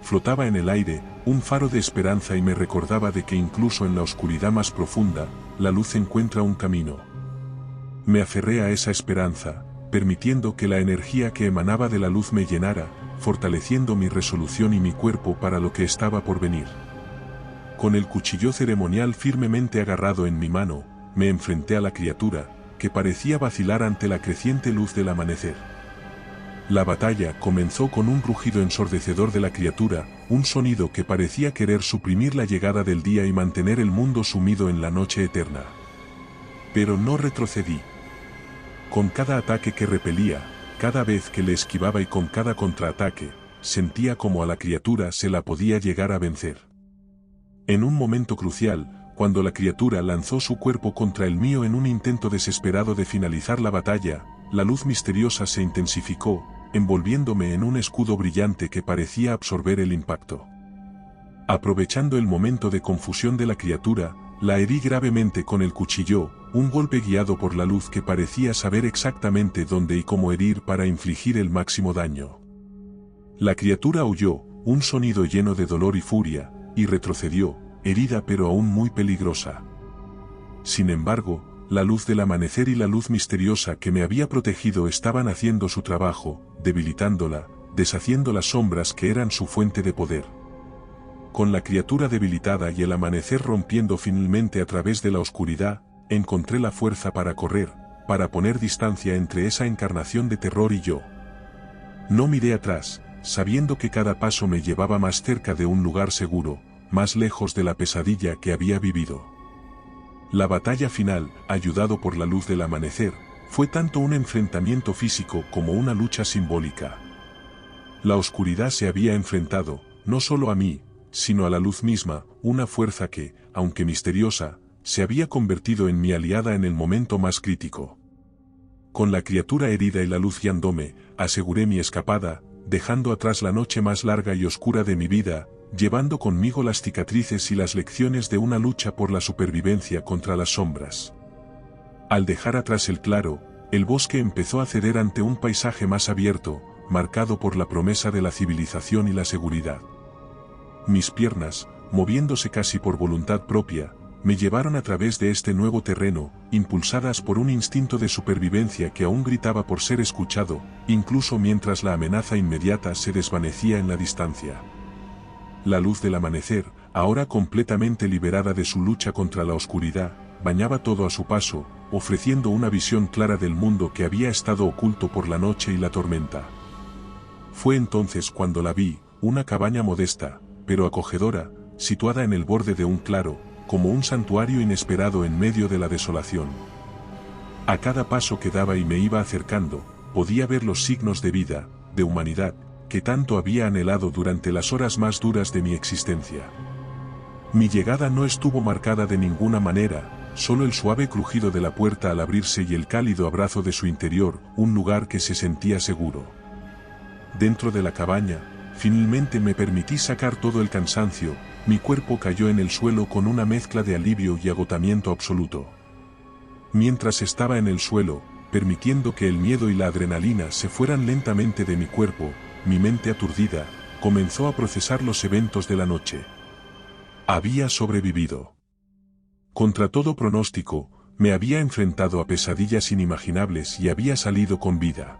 Flotaba en el aire, un faro de esperanza y me recordaba de que incluso en la oscuridad más profunda, la luz encuentra un camino. Me aferré a esa esperanza, permitiendo que la energía que emanaba de la luz me llenara, fortaleciendo mi resolución y mi cuerpo para lo que estaba por venir. Con el cuchillo ceremonial firmemente agarrado en mi mano, me enfrenté a la criatura, que parecía vacilar ante la creciente luz del amanecer. La batalla comenzó con un rugido ensordecedor de la criatura, un sonido que parecía querer suprimir la llegada del día y mantener el mundo sumido en la noche eterna. Pero no retrocedí. Con cada ataque que repelía, cada vez que le esquivaba y con cada contraataque, sentía como a la criatura se la podía llegar a vencer. En un momento crucial, cuando la criatura lanzó su cuerpo contra el mío en un intento desesperado de finalizar la batalla, la luz misteriosa se intensificó, envolviéndome en un escudo brillante que parecía absorber el impacto. Aprovechando el momento de confusión de la criatura, la herí gravemente con el cuchillo, un golpe guiado por la luz que parecía saber exactamente dónde y cómo herir para infligir el máximo daño. La criatura oyó un sonido lleno de dolor y furia, y retrocedió, herida pero aún muy peligrosa. Sin embargo, la luz del amanecer y la luz misteriosa que me había protegido estaban haciendo su trabajo, debilitándola, deshaciendo las sombras que eran su fuente de poder. Con la criatura debilitada y el amanecer rompiendo finalmente a través de la oscuridad, encontré la fuerza para correr, para poner distancia entre esa encarnación de terror y yo. No miré atrás, sabiendo que cada paso me llevaba más cerca de un lugar seguro, más lejos de la pesadilla que había vivido. La batalla final, ayudado por la luz del amanecer, fue tanto un enfrentamiento físico como una lucha simbólica. La oscuridad se había enfrentado, no solo a mí, sino a la luz misma, una fuerza que, aunque misteriosa, se había convertido en mi aliada en el momento más crítico. Con la criatura herida y la luz guiándome, aseguré mi escapada, dejando atrás la noche más larga y oscura de mi vida, llevando conmigo las cicatrices y las lecciones de una lucha por la supervivencia contra las sombras. Al dejar atrás el claro, el bosque empezó a ceder ante un paisaje más abierto, marcado por la promesa de la civilización y la seguridad. Mis piernas, moviéndose casi por voluntad propia, me llevaron a través de este nuevo terreno, impulsadas por un instinto de supervivencia que aún gritaba por ser escuchado, incluso mientras la amenaza inmediata se desvanecía en la distancia. La luz del amanecer, ahora completamente liberada de su lucha contra la oscuridad, bañaba todo a su paso, ofreciendo una visión clara del mundo que había estado oculto por la noche y la tormenta. Fue entonces cuando la vi, una cabaña modesta, pero acogedora, situada en el borde de un claro, como un santuario inesperado en medio de la desolación. A cada paso que daba y me iba acercando, podía ver los signos de vida, de humanidad, que tanto había anhelado durante las horas más duras de mi existencia. Mi llegada no estuvo marcada de ninguna manera, solo el suave crujido de la puerta al abrirse y el cálido abrazo de su interior, un lugar que se sentía seguro. Dentro de la cabaña, finalmente me permití sacar todo el cansancio, mi cuerpo cayó en el suelo con una mezcla de alivio y agotamiento absoluto. Mientras estaba en el suelo, permitiendo que el miedo y la adrenalina se fueran lentamente de mi cuerpo, mi mente aturdida, comenzó a procesar los eventos de la noche. Había sobrevivido. Contra todo pronóstico, me había enfrentado a pesadillas inimaginables y había salido con vida.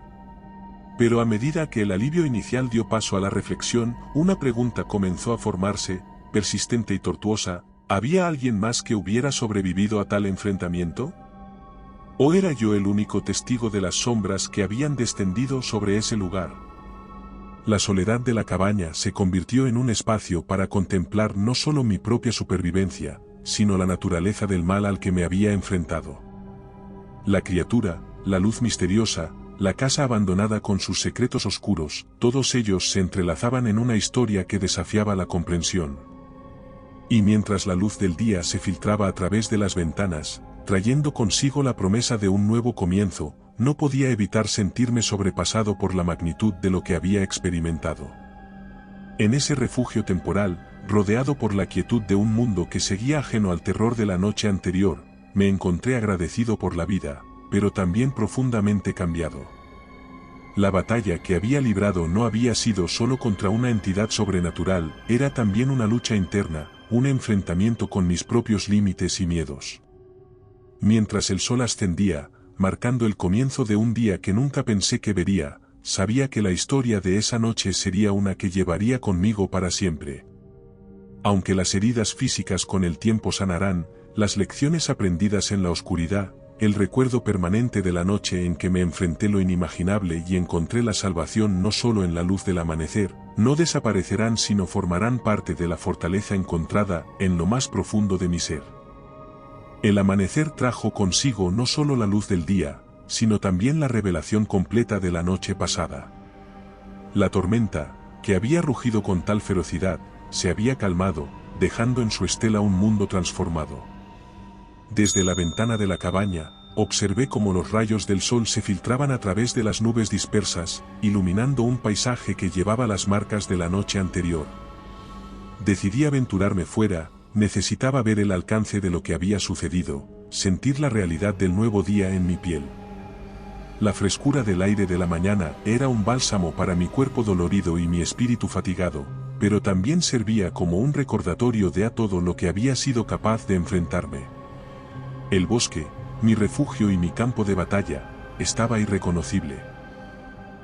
Pero a medida que el alivio inicial dio paso a la reflexión, una pregunta comenzó a formarse, persistente y tortuosa: ¿había alguien más que hubiera sobrevivido a tal enfrentamiento? ¿O era yo el único testigo de las sombras que habían descendido sobre ese lugar? La soledad de la cabaña se convirtió en un espacio para contemplar no solo mi propia supervivencia, sino la naturaleza del mal al que me había enfrentado. La criatura, la luz misteriosa, la casa abandonada con sus secretos oscuros, todos ellos se entrelazaban en una historia que desafiaba la comprensión. Y mientras la luz del día se filtraba a través de las ventanas, trayendo consigo la promesa de un nuevo comienzo, no podía evitar sentirme sobrepasado por la magnitud de lo que había experimentado. En ese refugio temporal, rodeado por la quietud de un mundo que seguía ajeno al terror de la noche anterior, me encontré agradecido por la vida, pero también profundamente cambiado. La batalla que había librado no había sido solo contra una entidad sobrenatural, era también una lucha interna, un enfrentamiento con mis propios límites y miedos. Mientras el sol ascendía, marcando el comienzo de un día que nunca pensé que vería, sabía que la historia de esa noche sería una que llevaría conmigo para siempre. Aunque las heridas físicas con el tiempo sanarán, las lecciones aprendidas en la oscuridad, el recuerdo permanente de la noche en que me enfrenté lo inimaginable y encontré la salvación no solo en la luz del amanecer, no desaparecerán sino formarán parte de la fortaleza encontrada en lo más profundo de mi ser. El amanecer trajo consigo no solo la luz del día, sino también la revelación completa de la noche pasada. La tormenta, que había rugido con tal ferocidad, se había calmado, dejando en su estela un mundo transformado. Desde la ventana de la cabaña, observé cómo los rayos del sol se filtraban a través de las nubes dispersas, iluminando un paisaje que llevaba las marcas de la noche anterior. Decidí aventurarme fuera, necesitaba ver el alcance de lo que había sucedido, sentir la realidad del nuevo día en mi piel. La frescura del aire de la mañana era un bálsamo para mi cuerpo dolorido y mi espíritu fatigado, pero también servía como un recordatorio de a todo lo que había sido capaz de enfrentarme. El bosque, mi refugio y mi campo de batalla, estaba irreconocible.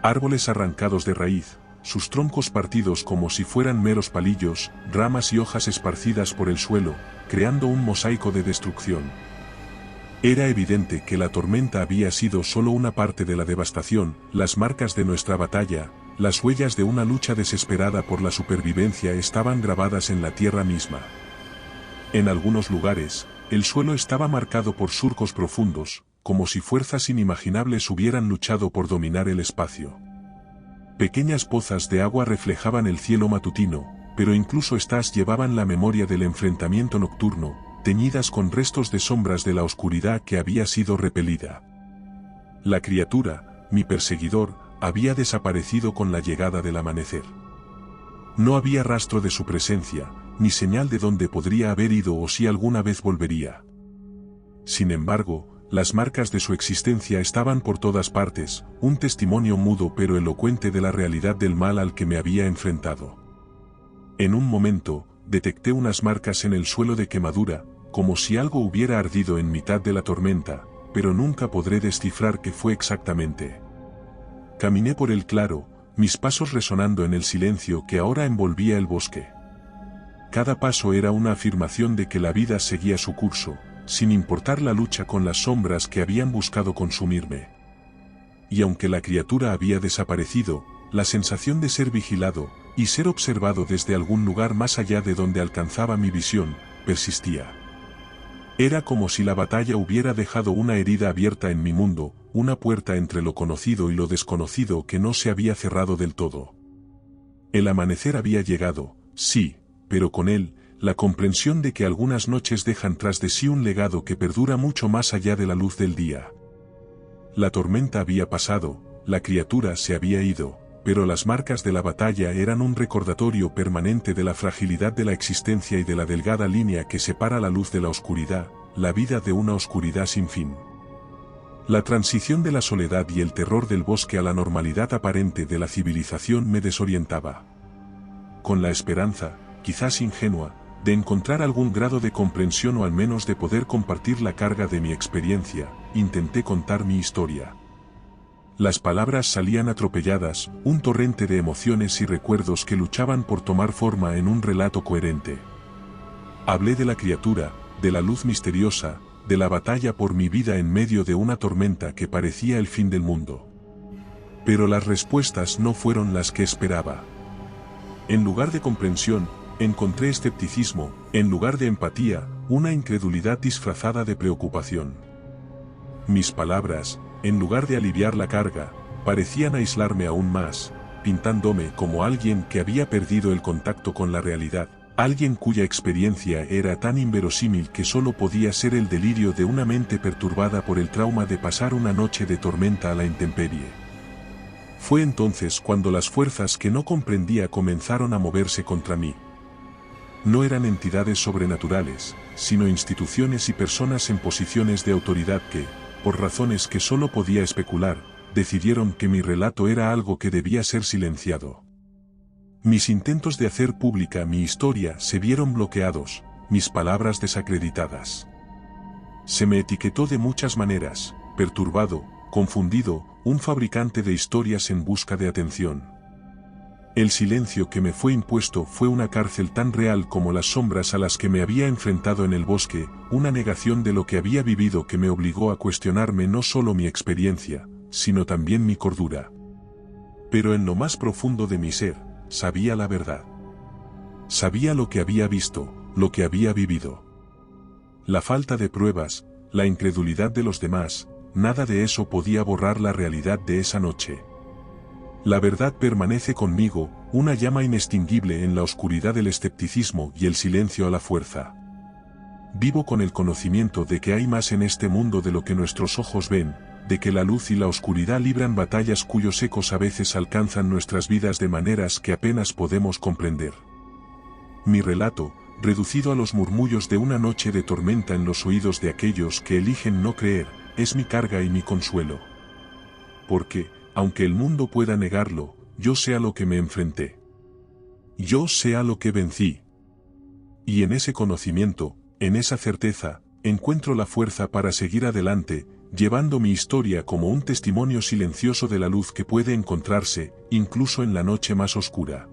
Árboles arrancados de raíz, sus troncos partidos como si fueran meros palillos, ramas y hojas esparcidas por el suelo, creando un mosaico de destrucción. Era evidente que la tormenta había sido solo una parte de la devastación, las marcas de nuestra batalla, las huellas de una lucha desesperada por la supervivencia estaban grabadas en la tierra misma. En algunos lugares, el suelo estaba marcado por surcos profundos, como si fuerzas inimaginables hubieran luchado por dominar el espacio. Pequeñas pozas de agua reflejaban el cielo matutino, pero incluso éstas llevaban la memoria del enfrentamiento nocturno, teñidas con restos de sombras de la oscuridad que había sido repelida. La criatura, mi perseguidor, había desaparecido con la llegada del amanecer. No había rastro de su presencia, ni señal de dónde podría haber ido o si alguna vez volvería. Sin embargo, las marcas de su existencia estaban por todas partes, un testimonio mudo pero elocuente de la realidad del mal al que me había enfrentado. En un momento, detecté unas marcas en el suelo de quemadura, como si algo hubiera ardido en mitad de la tormenta, pero nunca podré descifrar qué fue exactamente. Caminé por el claro, mis pasos resonando en el silencio que ahora envolvía el bosque. Cada paso era una afirmación de que la vida seguía su curso, sin importar la lucha con las sombras que habían buscado consumirme. Y aunque la criatura había desaparecido, la sensación de ser vigilado, y ser observado desde algún lugar más allá de donde alcanzaba mi visión, persistía. Era como si la batalla hubiera dejado una herida abierta en mi mundo, una puerta entre lo conocido y lo desconocido que no se había cerrado del todo. El amanecer había llegado, sí, pero con él, la comprensión de que algunas noches dejan tras de sí un legado que perdura mucho más allá de la luz del día. La tormenta había pasado, la criatura se había ido, pero las marcas de la batalla eran un recordatorio permanente de la fragilidad de la existencia y de la delgada línea que separa la luz de la oscuridad, la vida de una oscuridad sin fin. La transición de la soledad y el terror del bosque a la normalidad aparente de la civilización me desorientaba. Con la esperanza, quizás ingenua, de encontrar algún grado de comprensión o al menos de poder compartir la carga de mi experiencia, intenté contar mi historia. Las palabras salían atropelladas, un torrente de emociones y recuerdos que luchaban por tomar forma en un relato coherente. Hablé de la criatura, de la luz misteriosa, de la batalla por mi vida en medio de una tormenta que parecía el fin del mundo. Pero las respuestas no fueron las que esperaba. En lugar de comprensión, encontré escepticismo, en lugar de empatía, una incredulidad disfrazada de preocupación. Mis palabras, en lugar de aliviar la carga, parecían aislarme aún más, pintándome como alguien que había perdido el contacto con la realidad, alguien cuya experiencia era tan inverosímil que solo podía ser el delirio de una mente perturbada por el trauma de pasar una noche de tormenta a la intemperie. Fue entonces cuando las fuerzas que no comprendía comenzaron a moverse contra mí. No eran entidades sobrenaturales, sino instituciones y personas en posiciones de autoridad que, por razones que solo podía especular, decidieron que mi relato era algo que debía ser silenciado. Mis intentos de hacer pública mi historia se vieron bloqueados, mis palabras desacreditadas. Se me etiquetó de muchas maneras, perturbado, confundido, un fabricante de historias en busca de atención. El silencio que me fue impuesto fue una cárcel tan real como las sombras a las que me había enfrentado en el bosque, una negación de lo que había vivido que me obligó a cuestionarme no solo mi experiencia, sino también mi cordura. Pero en lo más profundo de mi ser, sabía la verdad. Sabía lo que había visto, lo que había vivido. La falta de pruebas, la incredulidad de los demás, nada de eso podía borrar la realidad de esa noche. La verdad permanece conmigo, una llama inextinguible en la oscuridad del escepticismo y el silencio a la fuerza. Vivo con el conocimiento de que hay más en este mundo de lo que nuestros ojos ven, de que la luz y la oscuridad libran batallas cuyos ecos a veces alcanzan nuestras vidas de maneras que apenas podemos comprender. Mi relato, reducido a los murmullos de una noche de tormenta en los oídos de aquellos que eligen no creer, es mi carga y mi consuelo. Porque, aunque el mundo pueda negarlo, yo sé a lo que me enfrenté. Yo sé a lo que vencí. Y en ese conocimiento, en esa certeza, encuentro la fuerza para seguir adelante, llevando mi historia como un testimonio silencioso de la luz que puede encontrarse, incluso en la noche más oscura.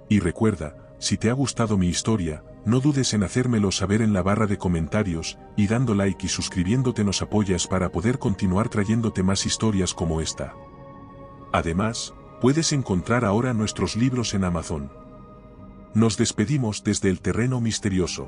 Y recuerda, si te ha gustado mi historia, no dudes en hacérmelo saber en la barra de comentarios, y dando like y suscribiéndote nos apoyas para poder continuar trayéndote más historias como esta. Además, puedes encontrar ahora nuestros libros en Amazon. Nos despedimos desde el terreno misterioso.